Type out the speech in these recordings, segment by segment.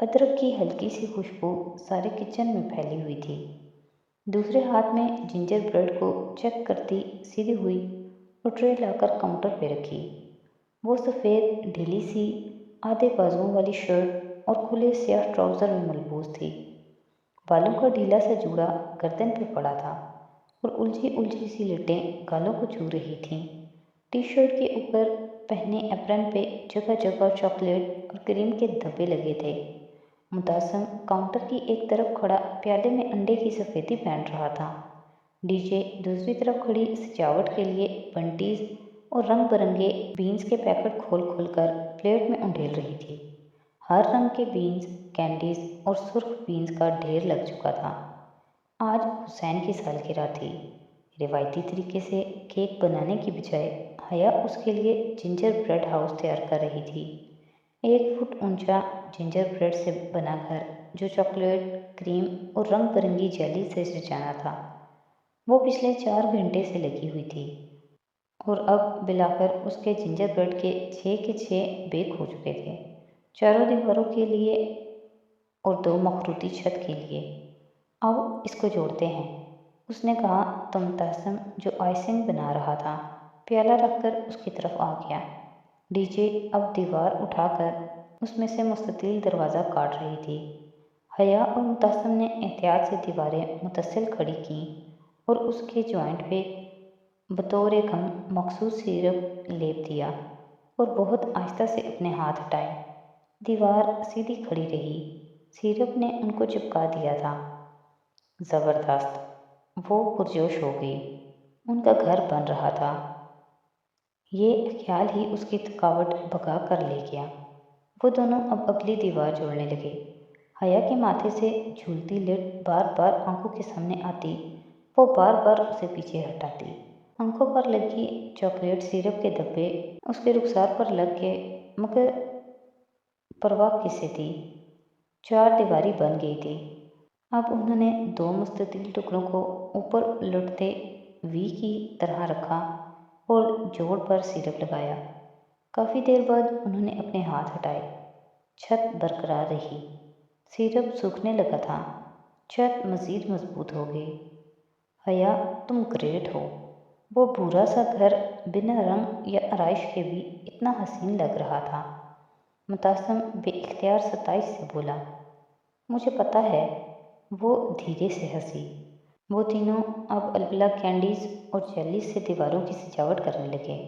ادرک کی ہلکی سی خوشبو سارے کچن میں پھیلی ہوئی تھی۔ دوسرے ہاتھ میں جنجر بریڈ کو چیک کرتی سیدھی ہوئی اور ٹرے لا کر کاؤنٹر پہ رکھی۔ وہ سفید ڈھیلی سی آدھے بازوؤں والی شرٹ اور کھلے سیاہ ٹراؤزر میں ملبوس تھی۔ بالوں کا ڈھیلا سا جوڑا گردن پہ پڑا تھا اور الجھی سی لٹیں گالوں کو چھو رہی تھیں۔ ٹی شرٹ کے اوپر پہنے ایپرن پہ جگہ جگہ چاکلیٹ اور کریم کے دھبے لگے تھے۔ متاثم کاؤنٹر کی ایک طرف کھڑا پیالے میں انڈے کی سفیدی پہن رہا تھا۔ ڈی جے دوسری طرف کھڑی سجاوٹ کے لیے بنٹیز اور رنگ برنگے بینز کے پیکٹ کھول کھول کر پلیٹ میں انڈیل رہی تھی۔ ہر رنگ کے بینز، کینڈیز اور سرخ بینز کا ڈھیر لگ چکا تھا۔ آج حسین کی سالگرہ تھی۔ روایتی طریقے سے کیک بنانے کی بجائے حیا اس کے لیے جنجر بریڈ ہاؤس تیار کر رہی تھی۔ 1 فٹ اونچا جنجر بریڈ سے بنا گھر جو چاکلیٹ، کریم اور رنگ برنگی جیلی سے سجانا تھا۔ وہ پچھلے 4 گھنٹے سے لگی ہوئی تھی اور اب بالآخر اس کے جنجر بریڈ کے 6 بیک ہو چکے تھے، 4 دیواروں کے لیے اور 2 مخروطی چھت کے لیے۔ آؤ اس کو جوڑتے ہیں، اس نے کہا تو متاثم جو آئسنگ بنا رہا تھا پیالہ رکھ کر اس کی طرف آ گیا۔ ڈی جے اب دیوار اٹھا کر اس میں سے مستطیل دروازہ کاٹ رہی تھی۔ حیا اور متاثم نے احتیاط سے دیواریں متصل کھڑی کیں اور اس کے جوائنٹ پہ بطور گم مخصوص سیرپ لیپ دیا اور بہت آہستہ سے اپنے ہاتھ ہٹائے۔ دیوار سیدھی کھڑی رہی، سیرپ نے ان کو چپکا دیا تھا۔ زبردست، وہ پرجوش ہو گئی، ان کا گھر بن رہا تھا۔ یہ خیال ہی اس کی تھکاوٹ بھگا کر لے گیا۔ وہ دونوں اب اگلی دیوار جوڑنے لگے۔ حیا کے ماتھے سے جھولتی لٹ بار بار آنکھوں کے سامنے آتی، وہ بار بار اسے پیچھے ہٹاتی۔ آنکھوں پر لگی چاکلیٹ سیرپ کے دھبے اس کے رخسار پر لگ گئے، مگر پرواہ کسے تھی، 4 دیواری بن گئی تھی۔ اب انہوں نے 2 مستطیل ٹکڑوں کو اوپر لٹتے وی کی طرح رکھا اور جوڑ پر سیرپ لگایا۔ کافی دیر بعد انہوں نے اپنے ہاتھ ہٹائے۔ چھت برقرار رہی، سیرپ سوکھنے لگا تھا، چھت مزید مضبوط ہو گئی۔ حیا تم گریٹ ہو۔ وہ بھورا سا گھر بنا رنگ یا آرائش کے بھی اتنا حسین لگ رہا تھا۔ متاثم بے اختیار ستائش سے بولا، مجھے پتہ ہے۔ وہ دھیرے سے ہنسی۔ وہ تینوں اب الگ کینڈیز اور جیلیز سے دیواروں کی سجاوٹ کرنے لگے۔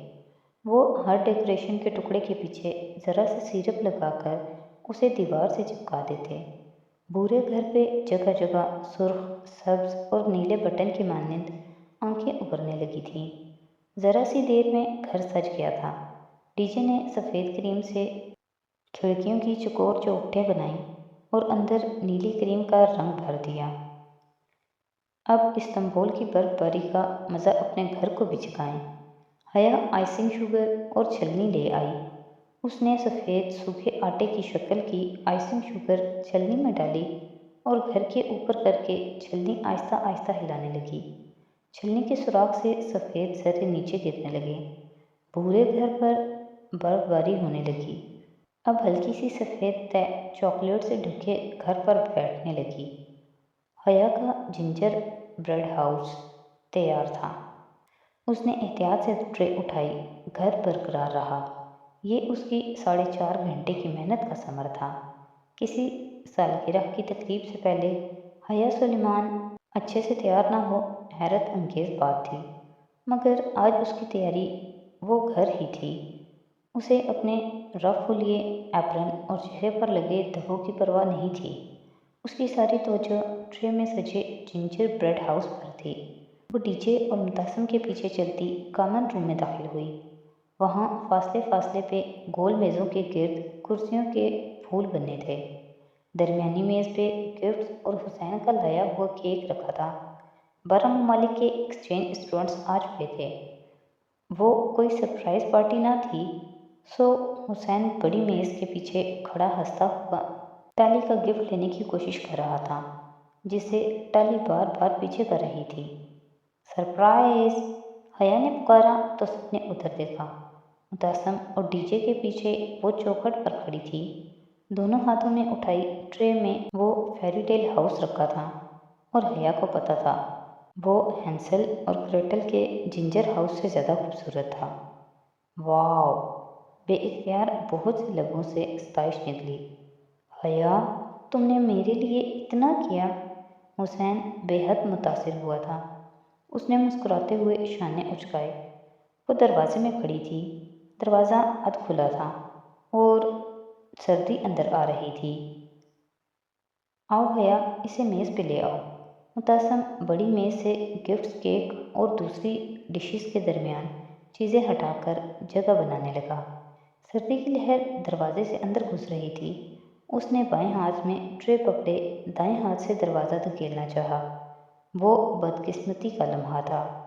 وہ ہر ڈیکوریشن کے ٹکڑے کے پیچھے ذرا سا سیرپ لگا کر اسے دیوار سے چپکا دیتے۔ بھورے گھر پہ جگہ جگہ سرخ، سبز اور نیلے بٹن کی مانند آنکھیں ابھرنے لگی تھیں۔ ذرا سی دیر میں گھر سج گیا تھا۔ ڈی جے نے سفید کریم سے کھڑکیوں کی چوکور چوکھٹیں بنائیں اور اندر نیلی کریم کا رنگ بھر دیا۔ اب استنبول کی برف باری کا مزہ اپنے گھر کو بھی چکھائیں۔ حیا آئسنگ شوگر اور چھلنی لے آئی۔ اس نے سفید سوکھے آٹے کی شکل کی آئسنگ شوگر چھلنی میں ڈالی اور گھر کے اوپر کر کے چھلنی آہستہ آہستہ ہلانے لگی۔ چھلنی کے سوراخ سے سفید ذرے نیچے گرنے لگے۔ بھورے گھر پر برف باری ہونے لگی۔ اب ہلکی سی سفید تہ چاکلیٹ سے ڈھکے گھر پر بیٹھنے لگی۔ حیا کا جنجر بریڈ ہاؤس تیار تھا۔ اس نے احتیاط سے ٹرے اٹھائی، گھر برقرار رہا۔ یہ اس کی 4.5 گھنٹے کی محنت کا ثمر تھا۔ کسی سالگرہ کی تقریب سے پہلے حیا سلیمان اچھے سے تیار نہ ہو، حیرت انگیز بات تھی، مگر آج اس کی تیاری وہ گھر ہی تھی۔ اسے اپنے رف ہولیے، ایپرن اور چہرے پر لگے دھبوں کی پرواہ نہیں تھی۔ اس کی ساری توجہ ٹرے میں سجے جنجر بریڈ ہاؤس پر تھی۔ وہ ڈی جے اور متاثم کے پیچھے چلتی کامن روم میں داخل ہوئی۔ وہاں فاصلے فاصلے پہ گول میزوں کے گرد کرسیوں کے پھول بنے تھے۔ درمیانی میز پہ گفٹس اور حسین کا لایا ہوا کیک رکھا تھا۔ 12 ممالک کے ایکسچینج اسٹوڈنٹس آ چکے تھے۔ وہ کوئی سرپرائز پارٹی نہ تھی، سو حسین بڑی میز کے پیچھے کھڑا ہنستا ہوا ٹالی کا گفٹ لینے کی کوشش کر رہا تھا، جسے ٹالی بار بار پیچھے کر رہی تھی۔ سرپرائز! حیا نے پکارا تو سب نے ادھر دیکھا۔ متاثم اور ڈی جے کے پیچھے وہ چوکھٹ پر کھڑی تھی دونوں ہاتھوں میں اٹھائی ٹرے میں وہ فیری ٹیل ہاؤس رکھا تھا اور حیا کو پتہ تھا وہ ہینسل اور گریٹل کے جنجر ہاؤس سے زیادہ خوبصورت تھا۔ واو! بے اختیار بہت سے لبوں سے ستائش نکلی۔ حیا، تم نے میرے لیے اتنا کیا؟ حسین بے حد متاثر ہوا تھا۔ اس نے مسکراتے ہوئے شانے اچکائے۔ وہ دروازے میں کھڑی تھی۔ دروازہ ادھ کھلا تھا اور سردی اندر آ رہی تھی۔ آؤ حیا، اسے میز پہ لے آؤ۔ متاثم بڑی میز سے گفٹس، کیک اور دوسری ڈشز کے درمیان چیزیں ہٹا کر جگہ بنانے لگا۔ سردی کی لہر دروازے سے اندر گھس رہی تھی۔ اس نے بائیں ہاتھ میں ٹرے پکڑے دائیں ہاتھ سے دروازہ دھکیلنا چاہا۔ وہ بدقسمتی کا لمحہ تھا۔